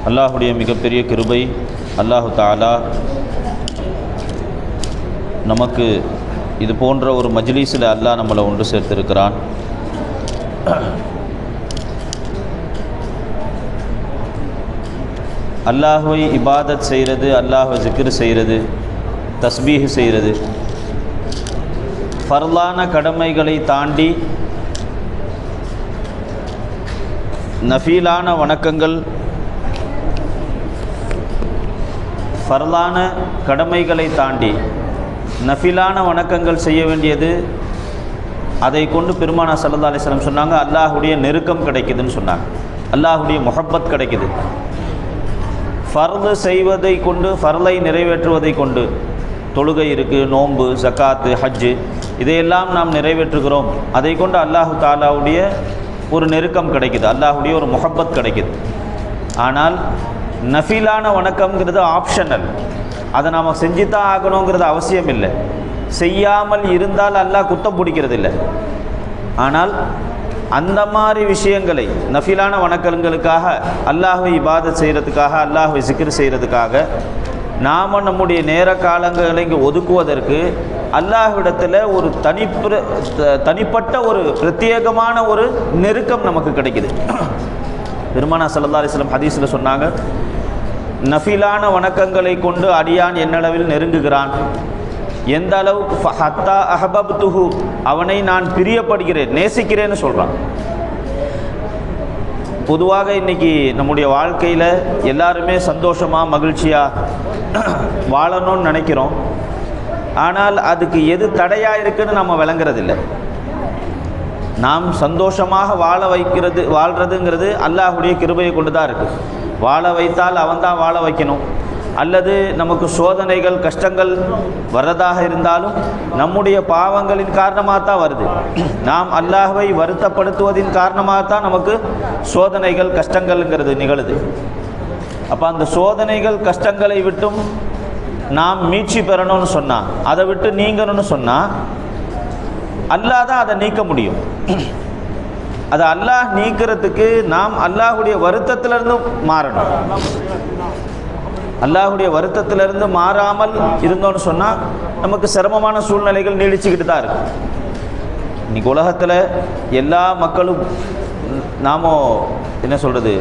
அல்லாஹுடைய மிகப்பெரிய கிருபை, அல்லாஹு தஆலா நமக்கு இது போன்ற ஒரு மஜ்லிஸில் அல்லாஹ் நம்மளை ஒன்று சேர்த்திருக்கிறான். அல்லாஹ்வை இபாதத் செய்கிறது, அல்லாஹ்வை ஜிக்ர் செய்கிறது, தஸ்பீஹ் செய்கிறது, ஃபர்லான கடமைகளை தாண்டி நஃபீலான வணக்கங்கள், ஃபர்லான கடமைகளை தாண்டி நஃபிலான வணக்கங்கள் செய்ய வேண்டியது. அதை கொண்டு பெருமானா ஸல்லல்லாஹு அலைஹி வஸல்லம் சொன்னாங்க, அல்லாஹுடைய நெருக்கம் கிடைக்குதுன்னு சொன்னாங்க, அல்லாஹுடைய முஹப்பத் கிடைக்குது. ஃபர்து செய்வதை கொண்டு, ஃபர்லை நிறைவேற்றுவதை கொண்டு, தொழுகை இருக்குது, நோன்பு, ஜக்காத்து, ஹஜ்ஜு, இதையெல்லாம் நாம் நிறைவேற்றுகிறோம். அதை கொண்டு அல்லாஹு தாலாவுடைய ஒரு நெருக்கம் கிடைக்குது, அல்லாஹுடைய ஒரு முஹப்பத் கிடைக்குது. ஆனால் நஃபிலான வணக்கம்ங்கிறது ஆப்ஷனல், அதை நாம் செஞ்சுதான் ஆகணுங்கிறது அவசியம் இல்லை. செய்யாமல் இருந்தால் அல்லாஹ் குத்தம் பிடிக்கிறது இல்லை. ஆனால் அந்த மாதிரி விஷயங்களை, நஃபிலான வணக்கங்களுக்காக, அல்லாஹ்வை இபாதத் செய்கிறதுக்காக, அல்லாஹ்வை சிக்ர் செய்கிறதுக்காக நாம் நம்முடைய நேர காலங்களை இங்கே ஒதுக்குவதற்கு அல்லாஹ்விடத்தில் ஒரு தனிப்பட்ட ஒரு பிரத்யேகமான ஒரு நெருக்கம் நமக்கு கிடைக்குது. பெருமானா ஸல்லல்லாஹு அலைஹி வஸல்லம் ஹதீஸில் சொன்னாங்க, நஃபிலான வணக்கங்களை கொண்டு அடியான் என்னளவில் நெருங்குகிறான், எந்த அளவுக்கு ஹத்தா அஹபப்துஹு, அவனை நான் பிரியப்படுகிறேன், நேசிக்கிறேன்னு சொல்கிறான். பொதுவாக இன்றைக்கி நம்முடைய வாழ்க்கையில் எல்லாருமே சந்தோஷமாக மகிழ்ச்சியாக வாழணும்னு நினைக்கிறோம். ஆனால் அதுக்கு எது தடையாக இருக்குதுன்னு நம்ம விளங்குறதில்லை. நாம் சந்தோஷமாக வாழ்கிறதுங்கிறது அல்லாஹுடைய கிருபையை கொண்டு தான் இருக்குது. வாழ வைத்தால் அவன்தான் வாழ வைக்கணும். அல்லது நமக்கு சோதனைகள், கஷ்டங்கள் வர்றதாக இருந்தாலும் நம்முடைய பாவங்களின் காரணமாக தான் வருது. நாம் அல்லாஹ்வை வருத்தப்படுத்துவதின் காரணமாக தான் நமக்கு சோதனைகள், கஷ்டங்கள்ங்கிறது நிகழுது. அப்போ அந்த சோதனைகள், கஷ்டங்களை விட்டும் நாம் மீட்சி பெறணும்னு சொன்னால், அதை விட்டு நீங்கணும்னு சொன்னால் அல்லாஹ் தான் அதை நீக்க முடியும். அதை அல்லாஹ் நீக்கிறதுக்கு நாம் அல்லாஹுடைய வருத்தத்திலிருந்து மாறணும். அல்லாஹுடைய வருத்தத்திலிருந்து மாறாமல் இருந்தோன்னு சொன்னால் நமக்கு சிரமமான சூழ்நிலைகள் நீடிச்சுக்கிட்டு தான் இருக்குது. இன்றைக்கி உலகத்தில் எல்லா மக்களும் நாம் என்ன சொல்கிறது,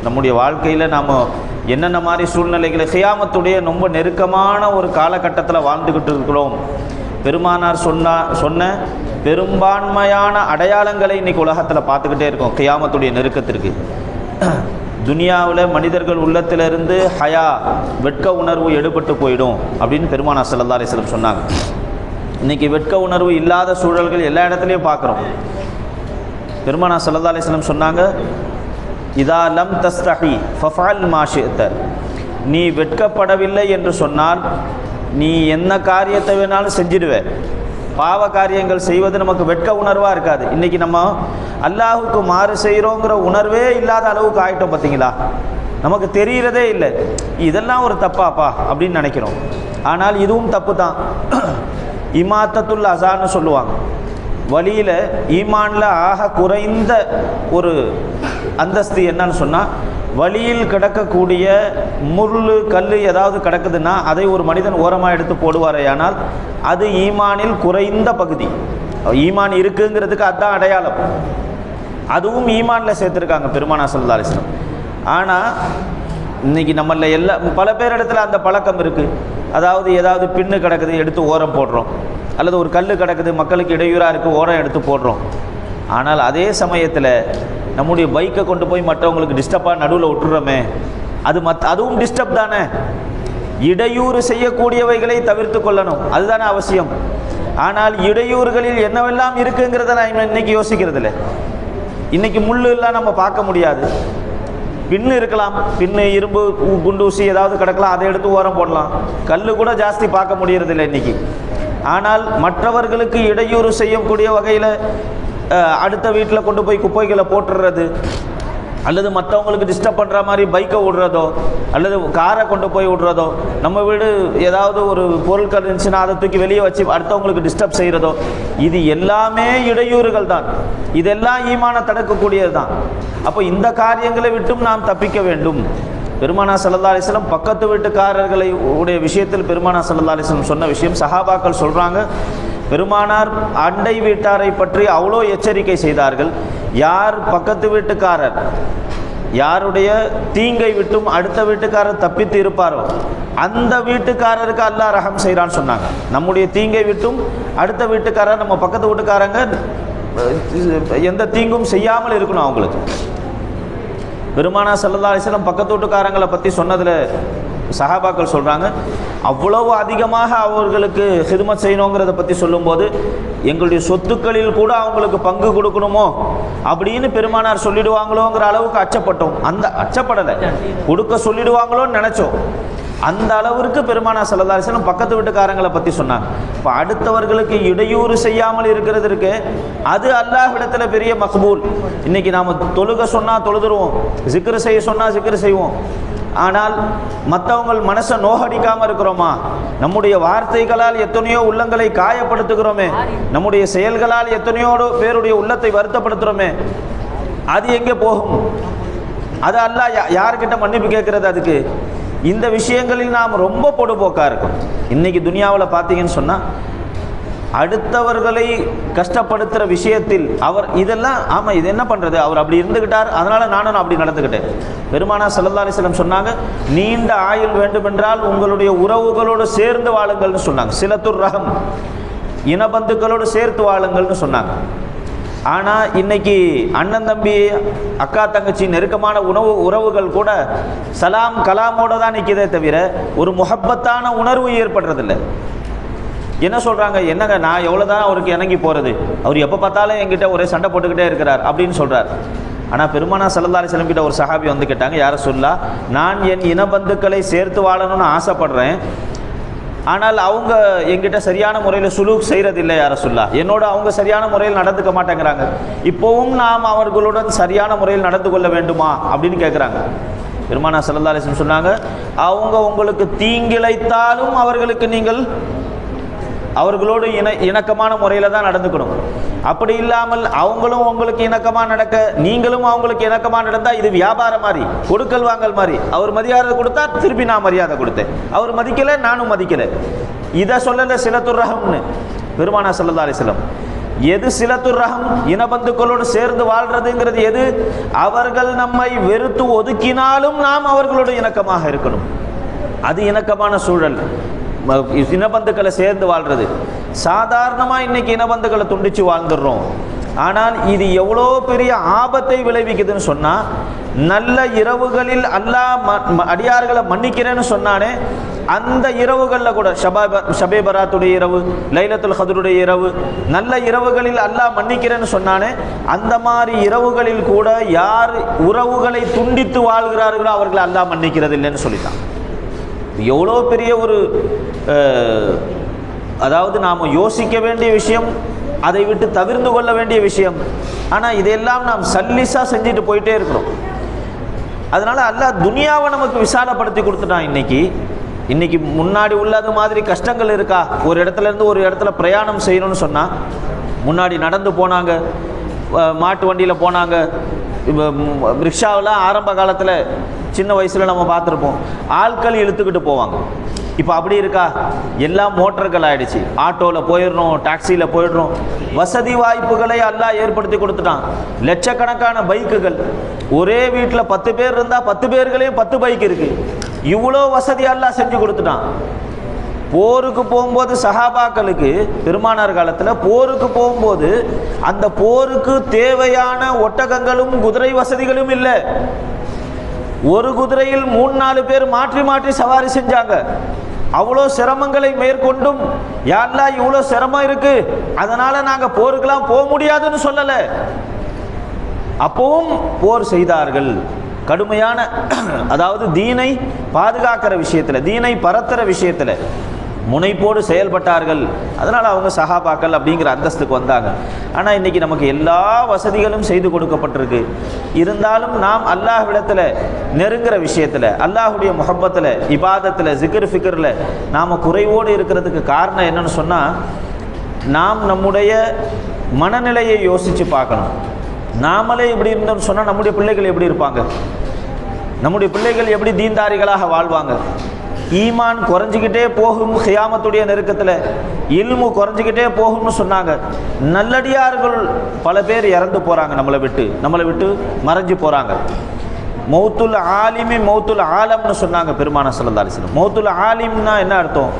நம்முடைய வாழ்க்கையில் நாம் என்னென்ன மாதிரி சூழ்நிலைகளை, கியாமத்துடைய ரொம்ப நெருக்கமான ஒரு காலகட்டத்தில் வாழ்ந்துக்கிட்டு இருக்கிறோம். பெருமானார் சொன்ன பெரும்பான்மையான அடையாளங்களை இன்றைக்கி உலகத்தில் பார்த்துக்கிட்டே இருக்கோம். கியாமத்துடைய நெருக்கத்திற்கு துனியாவில் மனிதர்கள் உள்ளத்திலிருந்து ஹயா, வெட்க உணர்வு எடுபட்டு போயிடும் அப்படின்னு பெருமானார் ஸல்லல்லாஹு அலைஹி வஸல்லம் சொன்னாங்க. இன்றைக்கி வெட்க உணர்வு இல்லாத சூழல்கள் எல்லா இடத்துலையும் பார்க்குறோம். பெருமானார் ஸல்லல்லாஹு அலைஹி வஸல்லம் சொன்னாங்க, இதா லம் தஸ்தஹி ஃபஃஅல் மா ஷி'த, நீ வெட்கப்படவில்லை என்று சொன்னால் நீ என்ன காரியத்தை வேணாலும் செஞ்சிடுவே. பாவ காரியங்கள் செய்வது நமக்கு வெட்க உணர்வாக இருக்காது. இன்றைக்கி நம்ம அல்லாஹுக்கு மாறு செய்கிறோங்கிற உணர்வே இல்லாத அளவுக்கு ஆகிட்டோம். பார்த்தீங்களா, நமக்கு தெரிகிறதே இல்லை இதெல்லாம் ஒரு தப்பாப்பா அப்படின்னு நினைக்கிறோம். ஆனால் இதுவும் தப்பு தான். இமாத்தத்துல் அஸான்னு சொல்லுவாங்க. வழியில் ஈமானில் ஆக குறைந்த ஒரு அந்தஸ்து என்னன்னு சொன்னால், வழியில் கிடக்கக்கூடிய முள், கல் ஏதாவது கிடக்குதுன்னா அதை ஒரு மனிதன் ஓரமாக எடுத்து போடுவாரே, ஆனால் அது ஈமானில் குறைந்த பகுதி. ஈமான் இருக்குங்கிறதுக்கு அதுதான் அடையாளம். அதுவும் ஈமானில் சேர்த்துருக்காங்க பெருமானார் ஸல்லல்லாஹு அலைஹி வஸல்லம். ஆனால் இன்றைக்கி நம்மள பல பேர் இடத்துல அந்த பழக்கம் இருக்குது. அதாவது ஏதாவது பின்னு கிடக்குது எடுத்து ஓரம் போடுறோம், அல்லது ஒரு கல் கிடக்குது மக்களுக்கு இடையூறாக இருக்குது ஓரம் எடுத்து போடுறோம். ஆனால் அதே சமயத்தில் நம்முடைய பைக்கை கொண்டு போய் மற்றவங்களுக்கு டிஸ்டர்பாக நடுவில் விட்டுறோமே, அதுவும் டிஸ்டர்ப் தானே. இடையூறு செய்யக்கூடியவைகளை தவிர்த்து கொள்ளணும், அதுதானே அவசியம். ஆனால் இடையூறுகளில் என்னவெல்லாம் இருக்குங்கிறத நான் இன்றைக்கி யோசிக்கிறது இல்லை. இன்றைக்கி முள்ளெல்லாம் நம்ம பார்க்க முடியாது. பின்னு இருக்கலாம், பின்னு, இரும்பு, குண்டூசி ஏதாவது கிடக்கலாம், அதை எடுத்து ஓரம் போடலாம். கல் கூட ஜாஸ்தி பார்க்க முடியறதில்லை இன்றைக்கி. ஆனால் மற்றவர்களுக்கு இடையூறு செய்யக்கூடிய வகையில் அடுத்த வீட்டில் கொண்டு போய் குப்பைகளை போட்டுடுறது, அல்லது மற்றவங்களுக்கு டிஸ்டர்ப் பண்ணுற மாதிரி பைக்கை விடுறதோ, அல்லது காரை கொண்டு போய் விடுறதோ, நம்ம வீடு ஏதாவது ஒரு பொருட்கள் இருந்துச்சுன்னா அதை தூக்கி வெளியே வச்சு அடுத்தவங்களுக்கு டிஸ்டர்ப் செய்கிறதோ, இது எல்லாமே இடையூறுகள் தான். இதெல்லாம் ஈமானை தடுக்கக்கூடியது தான். அப்போ இந்த காரியங்களை விட்டும் நாம் தப்பிக்க வேண்டும். பெருமானா ஸல்லல்லாஹு அலைஹி வஸல்லம் பக்கத்து வீட்டுக்காரர்களை உடைய விஷயத்தில் பெருமானா ஸல்லல்லாஹு அலைஹி வஸல்லம் சொன்ன விஷயம், சஹாபாக்கள் சொல்கிறாங்க, பெருமானார் அண்டை வீட்டாரை பற்றி அவ்வளோ எச்சரிக்கை செய்தார்கள். யார் பக்கத்து வீட்டுக்காரர் யாருடைய தீங்கை விட்டும் அடுத்த வீட்டுக்காரர் தப்பித்து இருப்பாரோ அந்த வீட்டுக்காரருக்கு அல்லாஹ் ரஹம் செய்கிறான்னு சொன்னாங்க. நம்முடைய தீங்கை விட்டும் அடுத்த வீட்டுக்காரர், நம்ம பக்கத்து வீட்டுக்காரங்க எந்த தீங்கும் செய்யாமல் இருக்கணும் அவங்களுக்கு. பெருமானா ஸல்லல்லாஹு அலைஹி வஸல்லம் பக்கத்து வீட்டுக்காரங்களை பற்றி சொன்னதில் சஹாபாக்கள் சொல்கிறாங்க, அவ்வளவு அதிகமாக அவர்களுக்கு ஹிதுமத் செய்யணுங்கிறத பற்றி சொல்லும்போது எங்களுடைய சொத்துக்களில் கூட அவங்களுக்கு பங்கு கொடுக்கணுமோ அப்படின்னு பெருமானார் சொல்லிடுவாங்களோங்கிற அளவுக்கு அச்சப்பட்டோம். அந்த அச்சப்படலை, கொடுக்க சொல்லிடுவாங்களோன்னு நினச்சோம். அந்த அளவிற்கு பெருமானார் ஸல்லல்லாஹு அலைஹி வஸல்லம் பக்கத்து வீட்டுக்காரங்களை பற்றி சொன்னாங்க. இப்போ அடுத்தவர்களுக்கு இடையூறு செய்யாமல் இருக்கிறது இருக்கு, அது அல்லாஹ்விடத்தில் பெரிய மக்பூல். இன்றைக்கி நாம் தொழுக சொன்னால் தொழுதுருவோம், ஜிக்ரு செய்ய சொன்னால் ஜிக்ரு செய்வோம். ஆனால் மற்றவங்க மனசை நோகடிக்காமல் இருக்கிறோமா? நம்முடைய வார்த்தைகளால் எத்தனையோ உள்ளங்களை காயப்படுத்துகிறோமே, நம்முடைய செயல்களால் எத்தனையோ பேருடைய உள்ளத்தை வருத்தப்படுத்துகிறோமே, அது எங்கே போகும்? அது அல்லாஹ் யார்கிட்ட மன்னிப்பு கேட்குறது? அதுக்கு இந்த விஷயங்களில் நாம் ரொம்ப பொடுபோக்காக இருக்கும். இன்றைக்கி துனியாவில் பார்த்தீங்கன்னு சொன்னால் அடுத்தவர்களை கஷ்டப்படுத்துகிற விஷயத்தில் அவர் இதெல்லாம் ஆமாம் இது என்ன பண்ணுறது, அவர் அப்படி இருந்துக்கிட்டார் அதனால் நானும் அப்படி நடந்துக்கிட்டேன். பெருமானார் ஸல்லல்லாஹு அலைஹி வஸல்லம் சொன்னாங்க, நீண்ட ஆயுள் வேண்டுமென்றால் உங்களுடைய உறவுகளோடு சேர்ந்து வாழுங்கள்னு சொன்னாங்க. சிலத்துர் ரஹம், இனபந்துக்களோடு சேர்த்து வாழுங்கள்னு சொன்னாங்க. ஆனால் இன்னைக்கு அண்ணன் தம்பி அக்கா தங்கச்சி நெருக்கமான உறவுகள் கூட சலாம் கலாமோடு தான் நிற்கிறதே தவிர ஒரு முஹப்பத்தான உணர்வு ஏற்படுறதில்லை. என்ன சொல்கிறாங்க, என்னங்க நான் எவ்வளோ தான் அவருக்கு இணங்கி போகிறது, அவர் எப்போ பார்த்தாலும் என்கிட்ட ஒரே சண்டை போட்டுக்கிட்டே இருக்கிறார் அப்படின்னு சொல்கிறார். ஆனால் பெருமானார் ஸல்லல்லாஹு அலைஹி வஸல்லம் கிட்ட ஒரு சஹாபி வந்து கேட்டாங்க, யார சொல்லா, நான் என் இனபந்துக்களை சேர்த்து வாழணும்னு ஆசைப்படுறேன், ஆனால் அவங்க எங்கிட்ட சரியான முறையில் சுலூக் செய்கிறதில்லை யார சொல்லா, என்னோட அவங்க சரியான முறையில் நடந்துக்க மாட்டேங்கிறாங்க, இப்போவும் நாம் அவர்களுடன் சரியான முறையில் நடந்து கொள்ள வேண்டுமா அப்படின்னு கேட்குறாங்க. பெருமானார் ஸல்லல்லாஹு அலைஹி வஸல்லம் சொன்னாங்க, அவங்க உங்களுக்கு தீங்கிழைத்தாலும் அவர்களுக்கு நீங்கள் அவர்களோடு இணக்கமான முறையில் தான் நடந்துக்கணும். அப்படி இல்லாமல் அவங்களும் உங்களுக்கு இணக்கமாக நடக்க நீங்களும் அவங்களுக்கு இணக்கமாக நடந்தால் இது வியாபாரம் மாதிரி, கொடுக்கல் வாங்கல் மாதிரி. அவர் மரியாதை கொடுத்தா திருப்பி நான் மரியாதை கொடுத்தேன், அவர் மதிக்கலை நானும் மதிக்கலை. இதை சொல்லலை சிலத்துர் ரஹம்னு பெருமானார் ஸல்லல்லாஹு அலைஹி வஸல்லம். எது சிலத்துர் ரஹம், இனபந்துக்களோடு சேர்ந்து வாழ்றதுங்கிறது எது? அவர்கள் நம்மை வெறுத்து ஒதுக்கினாலும் நாம் அவர்களோடு இணக்கமாக இருக்கணும். அது இணக்கமான சூழல். இனபந்துக்களை சேர்ந்து வாழ்றது சாதாரணமாக இன்னைக்கு இனபந்துக்களை துண்டிச்சு வாழ்ந்துடுறோம். ஆனால் இது எவ்வளோ பெரிய ஆபத்தை விளைவிக்குதுன்னு சொன்னால், நல்ல இரவுகளில் அல்லாஹ் அடியார்களை மன்னிக்கிறேன்னு சொன்னானே, அந்த இரவுகளில் கூட ஷபே பராத்துடைய இரவு, லைலத்துல் கத்ருடைய இரவு, நல்ல இரவுகளில் அல்லாஹ் மன்னிக்கிறேன்னு சொன்னானே, அந்த மாதிரி இரவுகளில் கூட யார் உறவுகளை துண்டித்து வாழ்கிறார்களோ அவர்களை அல்லாஹ் மன்னிக்கிறது இல்லைன்னு சொல்லிட்டான். எவ்வளோ பெரிய ஒரு அதாவது நாம் யோசிக்க வேண்டிய விஷயம், அதை விட்டு தவிர்த்து கொள்ள வேண்டிய விஷயம். ஆனால் இதையெல்லாம் நாம் சல்லிஸாக செஞ்சுட்டு போயிட்டே இருக்கிறோம். அதனால் அல்லாஹ் துனியாவை நமக்கு விசாலப்படுத்தி கொடுத்துட்டான். இன்னைக்கு முன்னாடி உள்ளது மாதிரி கஷ்டங்கள் இருக்கா? ஒரு இடத்துலேருந்து ஒரு இடத்துல பிரயாணம் செய்யணும்னு சொன்னால் முன்னாடி நடந்து போனாங்க, மாட்டு வண்டியில் போனாங்க, ரிக்ஷாவெலாம் ஆரம்ப காலத்தில் சின்ன வயசில் நம்ம பார்த்துருப்போம், ஆட்கள் இழுத்துக்கிட்டு போவாங்க. இப்போ அப்படி இருக்கா? எல்லாம் மோட்டர்கள் ஆகிடுச்சு. ஆட்டோவில் போயிடுறோம், டாக்ஸியில் போயிடுறோம். வசதி வாய்ப்புகளை அல்லாஹ் ஏற்படுத்தி கொடுத்துட்டான். லட்சக்கணக்கான பைக்குகள், ஒரே வீட்டில் 10 பேர் இருந்தால் 10 பேர்களையும் 10 பைக் இருக்குது. இவ்வளோ வசதி அல்லாஹ் செஞ்சு கொடுத்துட்டான். போருக்கு போகும்போது சஹாபாக்களுக்கு பெருமானார் காலத்தில் போருக்கு போகும்போது அந்த போருக்கு தேவையான ஒட்டகங்களும் குதிரை வசதிகளும் இல்லை. ஒரு குதிரையில் 3-4 பேர் மாற்றி மாற்றி சவாரி செஞ்சாங்க. அவ்வளோ சிரமங்களை மேற்கொண்டும் யா அல்லாஹ் இவ்வளோ சிரமம் இருக்கு, அதனால நாங்கள் போருக்கெல்லாம் போக முடியாதுன்னு சொல்லலை. அப்பவும் போர் செய்தார்கள். கடுமையான அதாவது தீனை பாதுகாக்கிற விஷயத்தில், தீனை பரத்துற விஷயத்தில் முனைப்போடு செயல்பட்டார்கள். அதனால் அவங்க சஹாபாக்கள் அப்படிங்கிற அந்தஸ்துக்கு வந்தாங்க. ஆனால் இன்றைக்கி நமக்கு எல்லா வசதிகளும் செய்து கொடுக்கப்பட்டிருக்கு. இருந்தாலும் நாம் அல்லாஹ்விடத்தில் நெருங்குற விஷயத்தில், அல்லாஹுடைய முஹப்பத்தில், இபாதத்தில், ஜிக்ர் ஃபிக்ரில் நாம் குறைவோடு இருக்கிறதுக்கு காரணம் என்னன்னு சொன்னால், நாம் நம்முடைய மனநிலையை யோசித்து பார்க்கணும். நாமளே இப்படி இருந்தோம்னு சொன்னால் நம்முடைய பிள்ளைகள் எப்படி இருப்பாங்க? நம்முடைய பிள்ளைகள் எப்படி தீன்தாரிகளாக வாழ்வாங்க? ஈமான் குறைஞ்சிக்கிட்டே போகும் கியாமத்துடைய நெருக்கத்தில், இல்மு குறைஞ்சிக்கிட்டே போகும்னு சொன்னாங்க. நல்லடியார்கள் பல பேர் இறந்து போகிறாங்க, நம்மளை விட்டு மறைஞ்சு போகிறாங்க. மௌத்துல் ஆலிமி மௌத்துல் ஆலம்னு சொன்னாங்க பெருமானார் ஸல்லல்லாஹு அலைஹி வஸல்லம். மௌத்துல் ஆலிம்னா என்ன அர்த்தம்?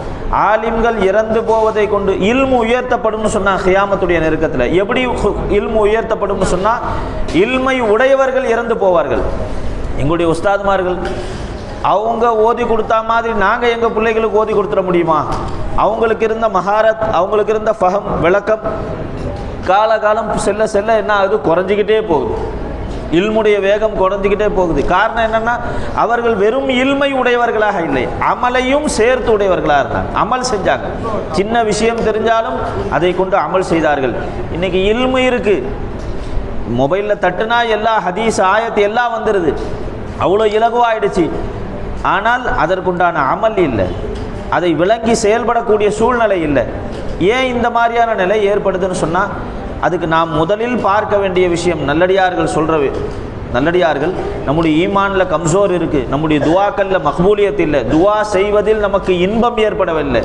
ஆலிம்கள் இறந்து போவதை கொண்டு இல்மு உயர்த்தப்படும்னு சொன்னாங்க கியாமத்துடைய நெருக்கத்தில். எப்படி இல்மு உயர்த்தப்படும்னு சொன்னால், இல்மை உடையவர்கள் இறந்து போவார்கள். எங்களுடைய உஸ்தாதுமார்கள் அவங்க ஓதி கொடுத்தா மாதிரி நாங்கள் எங்கள் பிள்ளைகளுக்கு ஓதி கொடுத்துட முடியுமா? அவங்களுக்கு இருந்த மஹாரத், அவங்களுக்கு இருந்த ஃபஹம், விளக்கம் காலம் செல்ல செல்ல என்ன ஆகுது? குறைஞ்சிக்கிட்டே போகுது. இல்முடைய வேகம் குறைஞ்சிக்கிட்டே போகுது. காரணம் என்னென்னா, அவர்கள் வெறும் இல்மை உடையவர்களாக இல்லை, அமலையும் சேர்த்து உடையவர்களாக இருந்தாங்க. அமல் செஞ்சாங்க, சின்ன விஷயம் தெரிஞ்சாலும் அதை கொண்டு அமல் செய்தார்கள். இன்றைக்கி இல்மு இருக்குது, மொபைலில் தட்டுனா எல்லா ஹதீஸ் ஆயத்து எல்லாம் வந்துடுது, அவ்வளோ இலகுவாயிடுச்சு. ஆனால் அதற்குண்டான அமல் இல்லை, அதை விளங்கி செயல்படக்கூடிய சூழ்நிலை இல்லை. ஏன் இந்த மாதிரியான நிலை ஏற்படுதுன்னு சொன்னால், அதுக்கு நாம் முதலில் பார்க்க வேண்டிய விஷயம், நல்லடியார்கள் நம்முடைய ஈமானில் கம்சோர் இருக்குது, நம்முடைய துவாக்களில் மக்பூலியத் இல்லை, துவா செய்வதில் நமக்கு இன்பம் ஏற்படவில்லை.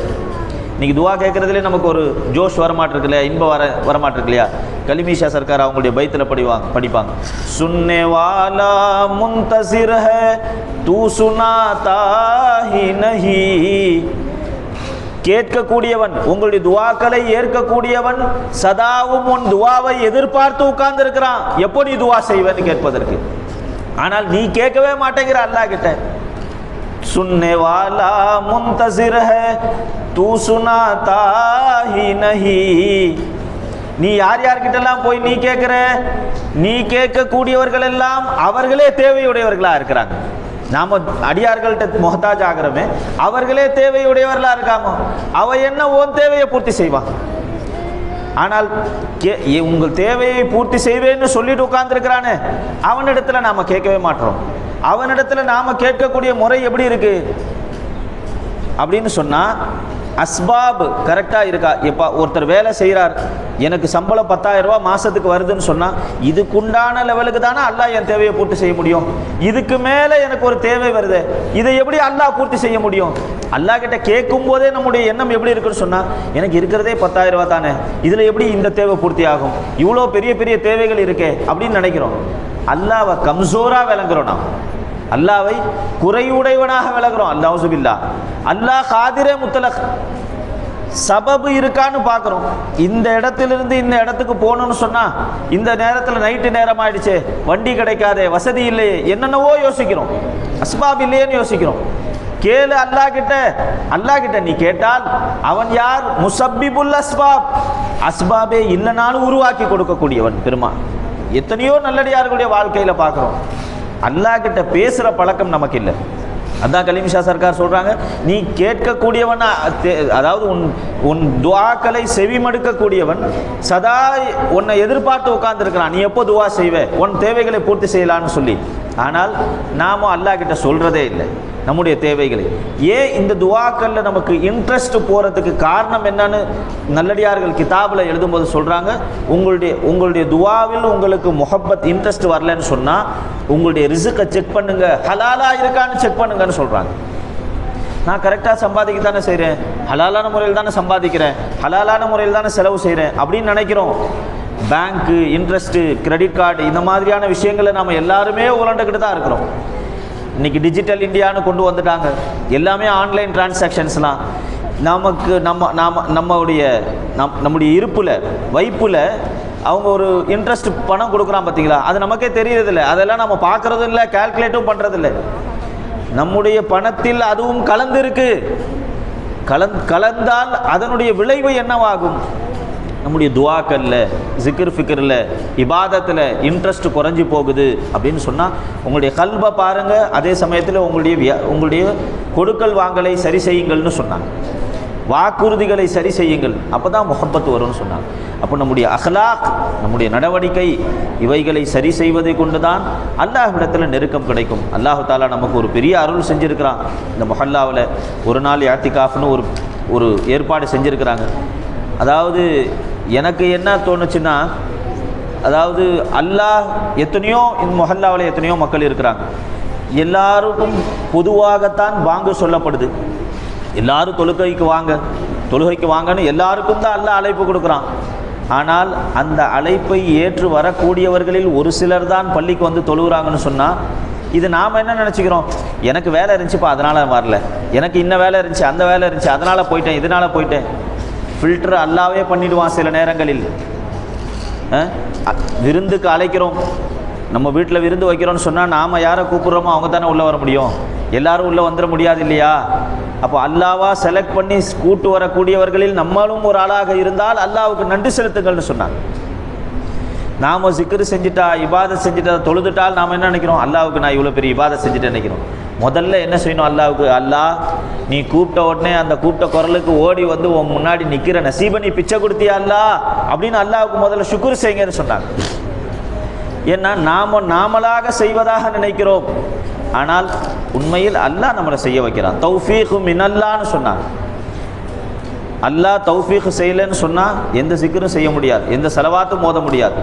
இன்றைக்கி துவா கேட்குறதுலே நமக்கு ஒரு ஜோஷ் வரமாட்டிருக்கு இல்லையா, இன்பம் வரமாட்டிருக்கு இல்லையா? கலிமீஷா சர்க்கார் அவங்களுடைய பைத்தில் படிப்பாங்க, சுன்னே வாலா முன்தசிர் ஹை தூ சுனாதா ஹி நஹி. கேட்கக்கூடியவன், உங்களுடைய துவாக்களை ஏற்கக்கூடியவன் சதாவும் உன் துவாவை எதிர்பார்த்து உட்கார்ந்து இருக்கிறான், எப்படி துவா செய்வேன்னு கேட்பதற்கு. ஆனால் நீ கேட்கவே மாட்டேங்கிற அல்லாஹ் கிட்ட. சுன்னே வாலா முன்தசிர் ஹை தூ சுனாதா ஹி நஹி. நீ யார்கிட்டெல்லாம் போய் நீ கேட்குற? நீ கேட்கக்கூடியவர்கள் எல்லாம் அவர்களே தேவையுடையவர்களாக இருக்கிறாங்க. நாம் அடியார்கள்ட்ட முகத்தாஜ் ஆகிறோமே, அவர்களே தேவையுடையவர்களாக இருக்காமோ, அவ என்ன உன் தேவையை பூர்த்தி செய்வான். ஆனால் உங்கள் தேவையை பூர்த்தி செய்வேன்னு சொல்லிட்டு உட்கார்ந்துருக்கிறானே, அவனிடத்துல நாம் கேட்கவே மாட்டோம். அவனிடத்துல நாம் கேட்கக்கூடிய முறை எப்படி இருக்கு அப்படின்னு சொன்னால், அஸ்பாப் கரெக்டாக இருக்கா? இப்போ ஒருத்தர் வேலை செய்கிறார், எனக்கு சம்பளம் 10,000 ரூபா மாதத்துக்கு வருதுன்னு சொன்னால், இதுக்குண்டான லெவலுக்கு தானே அல்லாஹ் என் தேவையை பூர்த்தி செய்ய முடியும். இதுக்கு மேலே எனக்கு ஒரு தேவை வருது, இதை எப்படி அல்லாஹ் பூர்த்தி செய்ய முடியும்? அல்லாஹ் கிட்ட கேட்கும் போதே நம்முடைய எண்ணம் எப்படி இருக்குன்னு சொன்னால், எனக்கு இருக்கிறதே 10,000 ரூபா தானே, இதில் எப்படி இந்த தேவை பூர்த்தி ஆகும்? இவ்வளோ பெரிய பெரிய தேவைகள் இருக்கே அப்படின்னு நினைக்கிறோம். அல்லாஹ்வை கம்சோராக விளங்குறோம், நாம் அல்லாஹ்வை குறையுடையவனாக விளங்குறோம். அல்லாஹ்சுபில்லா. அல்லாஹ் காதிரே முத்தலக், சபபு இருக்கான்னு பார்க்குறோம். இந்த இடத்திலிருந்து இந்த இடத்துக்கு போகணும்னு சொன்னால், இந்த நேரத்தில் நைட்டு நேரம் ஆயிடுச்சு, வண்டி கிடைக்காதே, வசதி இல்லையே, என்னென்னவோ யோசிக்கிறோம், அஸ்பாப் இல்லையேன்னு யோசிக்கிறோம். கேளு அல்லாஹ் கிட்ட நீ கேட்டால் அவன் யார்? முசப்பிபுல் அஸ்பாப், அஸ்பாபே இல்லைனாலும் உருவாக்கி கொடுக்கக்கூடியவன் பெருமான். எத்தனையோ நல்லடியார்களுடைய வாழ்க்கையில் பார்க்குறோம், அல்லாஹ் கிட்ட பேசுகிற பழக்கம் நமக்கு இல்லை. அதான் கலிமிஷா சர்க்கார் சொல்கிறாங்க, நீ கேட்கக்கூடியவன், அதாவது உன் துவாக்களை செவிமடுக்கக்கூடியவன் சதா உன்னை எதிர்பார்த்து உட்கார்ந்துருக்கிறான், நீ எப்போ துவா செய்வே, உன் தேவைகளை பூர்த்தி செய்யலான்னு சொல்லி. ஆனால் நாமும் அல்லாஹ் கிட்ட சொல்கிறதே இல்லை நம்முடைய தேவைகளை. ஏன் இந்த துவாக்களில் நமக்கு இன்ட்ரெஸ்ட் போகிறதுக்கு காரணம் என்னன்னு நல்லடியார்கள் கிதாபில் எழுதும்போது சொல்கிறாங்க, உங்களுடைய துவாவில் உங்களுக்கு முஹப்பத் இன்ட்ரெஸ்ட் வரலன்னு சொன்னால், உங்களுடைய ரிஸ்கை செக் பண்ணுங்க, ஹலாலாக இருக்கான்னு செக் பண்ணுங்கன்னு சொல்கிறாங்க. நான் கரெக்டாக சம்பாதிக்க தானே செய்கிறேன், ஹலாலான முறையில் தானே சம்பாதிக்கிறேன், ஹலாலான முறையில் தானே செலவு செய்கிறேன் அப்படின்னு நினைக்கிறோம். பேங்க்கு, இன்ட்ரெஸ்ட்டு, கிரெடிட் கார்டு, இந்த மாதிரியான விஷயங்களை நம்ம எல்லாருமே உலண்டுக்கிட்டு தான் இருக்கிறோம். இன்றைக்கி டிஜிட்டல் இந்தியான்னு கொண்டு வந்துட்டாங்க, எல்லாமே ஆன்லைன் டிரான்சாக்ஷன்ஸ்லாம். நமக்கு நம்முடைய இருப்பில் வைப்பில் அவங்க ஒரு இன்ட்ரெஸ்ட் பணம் கொடுக்குறான் பார்த்தீங்களா, அது நமக்கே தெரியறதில்லை, அதெல்லாம் நம்ம பார்க்குறதும் இல்லை, கால்குலேட்டும் பண்ணுறதில்லை. நம்முடைய பணத்தில் அதுவும் கலந்துருக்கு. கலந்தால் அதனுடைய விளைவு என்னவாகும்? நம்முடைய துவாக்கல்ல, ஜிக்ர் ஃபிக்ரில், இபாதத்தில் இன்ட்ரெஸ்ட் குறைஞ்சி போகுது அப்படின்னு சொன்னால், உங்களுடைய கல்பை பாருங்கள். அதே சமயத்தில் உங்களுடைய கொடுக்கல் வாங்கலை சரி செய்யுங்கள்னு சொன்னாங்க, வாக்குறுதிகளை சரி செய்யுங்கள், அப்போ தான் முஹப்பத் வரும்னு சொன்னாங்க. அப்போ நம்முடைய அஹ்லாக், நம்முடைய நடவடிக்கை, இவைகளை சரி செய்வதை கொண்டு தான் அல்லாஹ்விடத்தில் நெருக்கம் கிடைக்கும். அல்லாஹு தாலா நமக்கு ஒரு பெரிய அருள் செஞ்சுருக்கிறான். இந்த முஹல்லாவில் ஒரு நாள் இஅ்திகாஃப்னு ஒரு ஏற்பாடு செஞ்சுருக்கிறாங்க. அதாவது எனக்கு என்ன தோணுச்சுன்னா, அதாவது அல்லாஹ் எத்தனையோ இந்த முஹல்லாவில் எத்தனையோ மக்கள் இருக்கிறாங்க, எல்லாருக்கும் பொதுவாகத்தான் வாங்க சொல்லப்படுது. எல்லாரும் தொழுகைக்கு வாங்கன்னு எல்லாருக்கும் தான் அல்லாஹ் அழைப்பு கொடுக்குறான். ஆனால் அந்த அழைப்பை ஏற்று வரக்கூடியவர்களில் ஒரு சிலர் தான் பள்ளிக்கு வந்து தொழுகிறாங்கன்னு சொன்னால், இது நாம் என்ன நினச்சிக்கிறோம், எனக்கு வேலை இருந்துச்சுப்பா அதனால் வரல, எனக்கு இன்ன வேலை இருந்துச்சு அந்த வேலை இருந்துச்சு அதனால் போயிட்டேன் இதனால் போயிட்டேன். ஃபில்டர் அல்லாவே பண்ணிடுவான் சில நேரங்களில். விருந்துக்கு அழைக்கிறோம், நம்ம வீட்டில் விருந்து வைக்கிறோன்னு சொன்னால் நாம் யாரை கூப்பிட்றோமோ அவங்க தானே உள்ளே வர முடியும், எல்லாரும் உள்ளே வந்துட முடியாது இல்லையா? அப்போ அல்லாவா செலக்ட் பண்ணி கூட்டு வரக்கூடியவர்களில் நம்மளும் ஒரு ஆளாக இருந்தால் அல்லாவுக்கு நன்றி செலுத்துங்கள்னு சொன்னாங்க. நாம் சிக்கரு செஞ்சுட்டா இபாதத் செஞ்சுட்டா தொழுதுட்டால் நாம் என்ன நினைக்கிறோம், அல்லாவுக்கு நான் இவ்வளோ பெரிய இபாதத் செஞ்சுட்டு நினைக்கிறோம். முதல்ல என்ன செய்யணும், அல்லாவுக்கு, அல்லாஹ் நீ கூப்பிட்ட உடனே அந்த கூப்பிட்ட குரலுக்கு ஓடி வந்து உன் முன்னாடி நிற்கிற நசீபை நீ பிச்சை கொடுத்தியா அல்லா அப்படின்னு அல்லாவுக்கு முதல்ல சுக்குர் செய்யுங்கன்னு சொன்னாங்க. ஏன்னா நாமளாக செய்வதாக நினைக்கிறோம், ஆனால் உண்மையில் அல்லாஹ் நம்மளை செய்ய வைக்கிறான். தௌஃபீக் மினல்லான்னு சொன்னாங்க. அல்லாஹ் தௌஃபீக் செய்யலைன்னு சொன்னால் எந்த சிக்கரும் செய்ய முடியாது, எந்த செலவாத்தும் மோத முடியாது,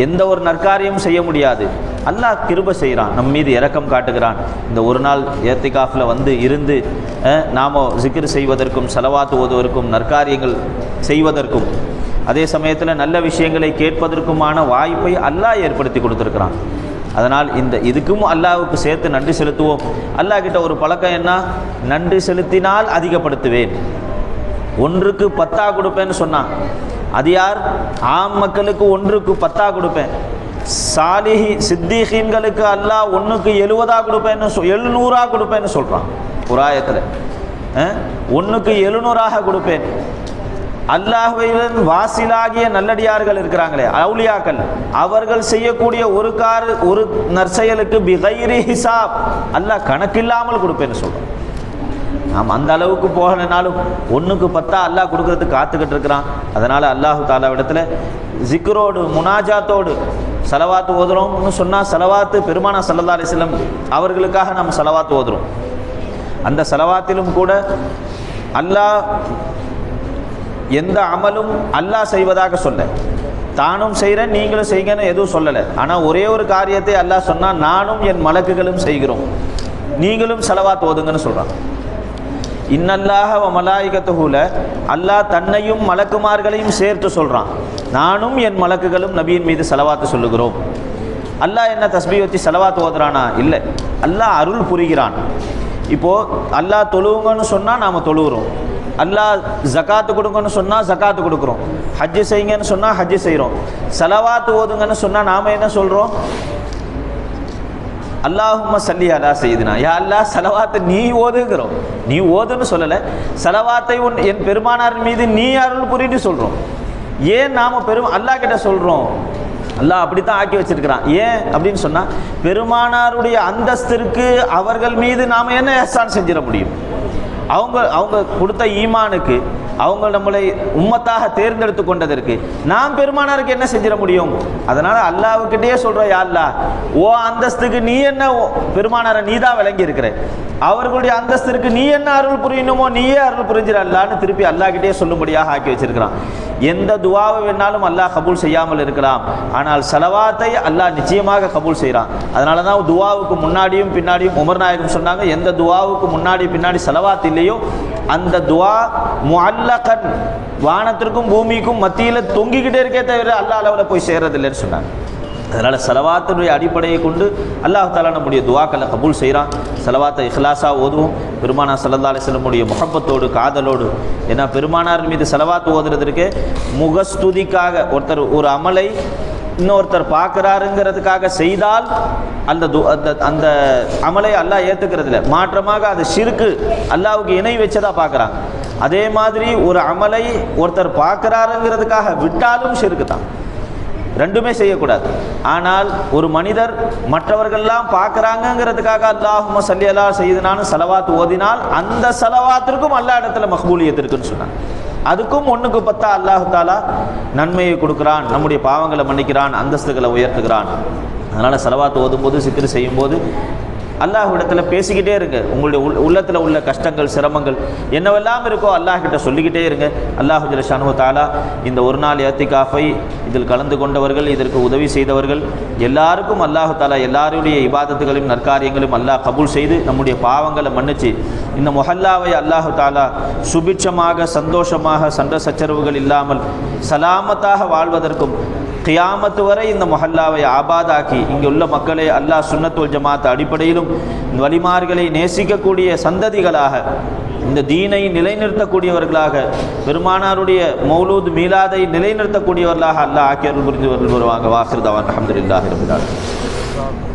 எந்த ஒரு நற்காரியமும் செய்ய முடியாது. அல்லாஹ் கிருபை செய்கிறான், நம்ம மீது இரக்கம் காட்டுகிறான். இந்த ஒரு நாள் ஏத்திகாஃபில் வந்து இருந்து நாம் சிக்ர் செய்வதற்கும் செலவாத்து ஓதுவதற்கும் நற்காரியங்கள் செய்வதற்கும் அதே சமயத்தில் நல்ல விஷயங்களை கேட்பதற்குமான வாய்ப்பை அல்லாஹ் ஏற்படுத்தி கொடுத்துருக்கிறான். அதனால் இதுக்கும் அல்லாஹ்வுக்கு சேர்த்து நன்றி செலுத்துவோம். அல்லாஹ் கிட்ட ஒரு பழக்கம் என்ன, நன்றி செலுத்தினால் அதிகப்படுத்துவேன், 1க்கு 10 கொடுப்பேன்னு சொன்னான். அது யார்? ஆம் மக்களுக்கு 1க்கு 10 கொடுப்பேன். சித்தீகீன்களுக்கு அல்லாஹ் 1க்கு 70 கொடுப்பேன்னு 700 கொடுப்பேன்னு சொல்கிறான் ஒரு ஆயத்தில். 1க்கு 700 கொடுப்பேன். அல்லாஹ்வின் வாசிலாகிய நல்லடியார்கள் இருக்கிறாங்களே, அவுலியாக்கள், அவர்கள் செய்யக்கூடிய ஒரு நற்செயலுக்கு பிகைரி ஹிசாப் அல்லாஹ் கணக்கில்லாமல் கொடுப்பேன்னு சொல்கிறான். நாம் அந்த அளவுக்கு போகலைனாலும் 1க்கு 10 அல்லாஹ் கொடுக்கறதுக்கு காத்துக்கிட்டு இருக்கிறான். அதனால் அல்லாஹு தாலாவிடத்தில் ஜிக்ரோடு முனாஜாத்தோடு சலவாத்து ஓதுறோம்னு சொன்னால், சலவாத்து பெருமானா ஸல்லல்லாஹு அலைஹி வஸல்லம் அவர்களுக்காக நம்ம சலவாத்து ஓதுறோம். அந்த சலவாத்திலும் கூட அல்லாஹ் எந்த அமலும் அல்லாஹ் செய்வதாக சொல்ல, தானும் செய்கிறேன் நீங்களும் செய்யுங்கன்னு எதுவும் சொல்லலை. ஆனால் ஒரே ஒரு காரியத்தை அல்லாஹ் சொன்னால், நானும் என் மலக்குகளும் செய்கிறோம், நீங்களும் சலவாத்து ஓதுங்கன்னு சொல்கிறான். இன்னல்லாஹ வ மலாயிகத்துஹுல, அல்லாஹ் தன்னையும் மலக்குமார்களையும் சேர்த்து சொல்கிறான், நானும் என் மலக்குகளும் நபியின் மீது சலவாத்து சொல்லுகிறோம். அல்லாஹ் என்ன தஸ்பீஹ் வச்சு சலவாத்து ஓதுறானா? இல்லை, அல்லாஹ் அருள் புரிகிறான். இப்போது அல்லாஹ் தொழுவுங்கன்னு சொன்னால் நாம் தொழுகிறோம், அல்லாஹ் ஜக்காத்து கொடுங்கன்னு சொன்னால் ஜக்காத்து கொடுக்குறோம், ஹஜ்ஜு செய்யுங்கன்னு சொன்னால் ஹஜ்ஜு செய்கிறோம். சலவாத்து ஓதுங்கன்னு சொன்னால் நாம் என்ன சொல்கிறோம்? அல்லாஹும்ம சல்லி அலா சையிதுனா, யா அல்லாஹ் சலவாத்தை நீ ஓதுங்கிறோம். நீ ஓதுன்னு சொல்லலை, சலவாத்தை என் பெருமானார் மீது நீ அருள் புரின்னு சொல்கிறோம். ஏன் நாம் அல்லாஹ் கிட்ட சொல்கிறோம்? அல்லாஹ் அப்படித்தான் ஆக்கி வச்சிருக்கிறான். ஏன் அப்படின்னு சொன்னால், பெருமானாருடைய அந்தஸ்திற்கு அவர்கள் மீது நாம் என்ன இஹ்சான் செஞ்சிட முடியும்? அவங்க கொடுத்த ஈமானுக்கு, அவங்க நம்மளை உம்மத்தாக தேர்ந்தெடுத்து கொண்டதற்கு நாம் பெருமானாருக்கு என்ன செஞ்சிட முடியும்? அதனால் அல்லாஹ்வுக்கிட்டே சொல்கிற, யா அல்லாஹ் ஓ அந்தஸ்துக்கு நீ என்ன பெருமானாரை நீ தான் விளங்கி இருக்கிற, அவர்களுடைய அந்தஸ்திற்கு நீ என்ன அருள் புரியணுமோ நீயே அருள் புரிஞ்சிட அல்லான்னு திருப்பி அல்லாஹ்கிட்டே சொல்லும்படியாக ஆக்கி வச்சிருக்கிறான். எந்த துவாவை வேணாலும் அல்லாஹ் கபூல் செய்யாமல் இருக்கலாம், ஆனால் சலவாத்தை அல்லாஹ் நிச்சயமாக கபூல் செய்கிறான். அதனால தான் துவாவுக்கு முன்னாடியும் பின்னாடியும் உமர் நாயகம் சொன்னாங்க, எந்த துவாவுக்கு முன்னாடி பின்னாடி சலவாத் இல்லையோ அந்த துவா முஅல்லகன், வானத்திற்கும் பூமிக்கும் மத்தியில் தொங்கிக்கிட்டே இருக்கே தவிர அல்லாஹ் அளவில் போய் சேர்றதில்லைன்னு சொன்னாங்க. அதனால் சலவாத்தினுடைய அடிப்படையை கொண்டு அல்லாஹ் தஆலா நம்முடைய துவாக்களை கபூல் செய்கிறான். சலவாத்தை இஹ்லாஸாக ஓதுவோம், பெருமானார் ஸல்லல்லாஹு அலைஹி வஸல்லம் முஹப்பத்தோடு காதலோடு. ஏன்னா பெருமானார் மீது சலவாத்து ஓதுறதுக்கு முகஸ்துதிக்காக ஒருத்தர் ஒரு அமலை இன்னொருத்தர் பார்க்குறாருங்கிறதுக்காக செய்தால் அந்த அமலை அல்லாஹ் ஏற்றுக்கிறதில்ல, மாற்றமாக அது ஷிர்க்கு, அல்லாஹ்வுக்கு இணை வச்சதாக பார்க்குறாங்க. அதே மாதிரி ஒரு அமலை ஒருத்தர் பார்க்குறாருங்கிறதுக்காக விட்டாலும் ஷிர்க்கு தான், ரெண்டுமே செய்யக்கூடாது. ஆனால் ஒரு மனிதர் மற்றவர்கள்லாம் பார்க்குறாங்கங்கிறதுக்காக அல்லாஹும்ம ஸல்லி அலா சய்யிதுனான்னு சலவாத்து ஓதினால் அந்த சலவாத்திற்கும் அல்லாஹ் இடத்துல மக்பூலியத் இருக்குன்னு சொன்னாங்க. அதுக்கும் 1க்கு 10 அல்லாஹ் தஆலா நன்மையை கொடுக்குறான், நம்முடைய பாவங்களை மன்னிக்கிறான், அந்தஸ்துகளை உயர்த்துகிறான். அதனால் சலவாத்து ஓதும்போது சிக்ர் செய்யும்போது அல்லாஹ்விடத்தில் பேசிக்கிட்டே இருங்க. உங்களுடைய உள்ளத்தில் உள்ள கஷ்டங்கள் சிரமங்கள் என்னவெல்லாம் இருக்கோ அல்லாஹ்கிட்ட சொல்லிக்கிட்டே இருங்க. அல்லாஹு ஜல்ல ஷானுஹு தஆலா இந்த ஒரு நாள் இஅ்திகாஃபை இதில் கலந்து கொண்டவர்கள், இதற்கு உதவி செய்தவர்கள் எல்லாருக்கும் அல்லாஹு தஆலா எல்லாருடைய இபாதத்துகளையும் நற்காரியங்களையும் அல்லாஹ் கபூல் செய்து நம்முடைய பாவங்களை மன்னிச்சு இந்த முஹல்லாவை அல்லாஹு தஆலா சுபிட்சமாக சந்தோஷமாக சண்டை சச்சரவுகள் இல்லாமல் சலாமத்தாக வாழ்வதற்கும் கியாமத்து வரை இந்த முஹல்லாவை ஆபாதாக்கி இங்கே உள்ள மக்களை அல்லாஹ் சுன்னத் வல் ஜமாத் அடிப்படையிலும் வலிமார்களை நேசிக்கக்கூடிய சந்ததிகளாக இந்த தீனை நிலைநிறுத்தக்கூடியவர்களாக பெருமானாருடைய மௌலூத் மீலாதை நிலைநிறுத்தக்கூடியவர்களாக அல்லாஹ் ஆக்கியர்கள் புரிந்து வருவாங்க. வாஹிர் தவான் அல்ஹம்துலில்லாஹி ரப்பில் ஆலமீன்.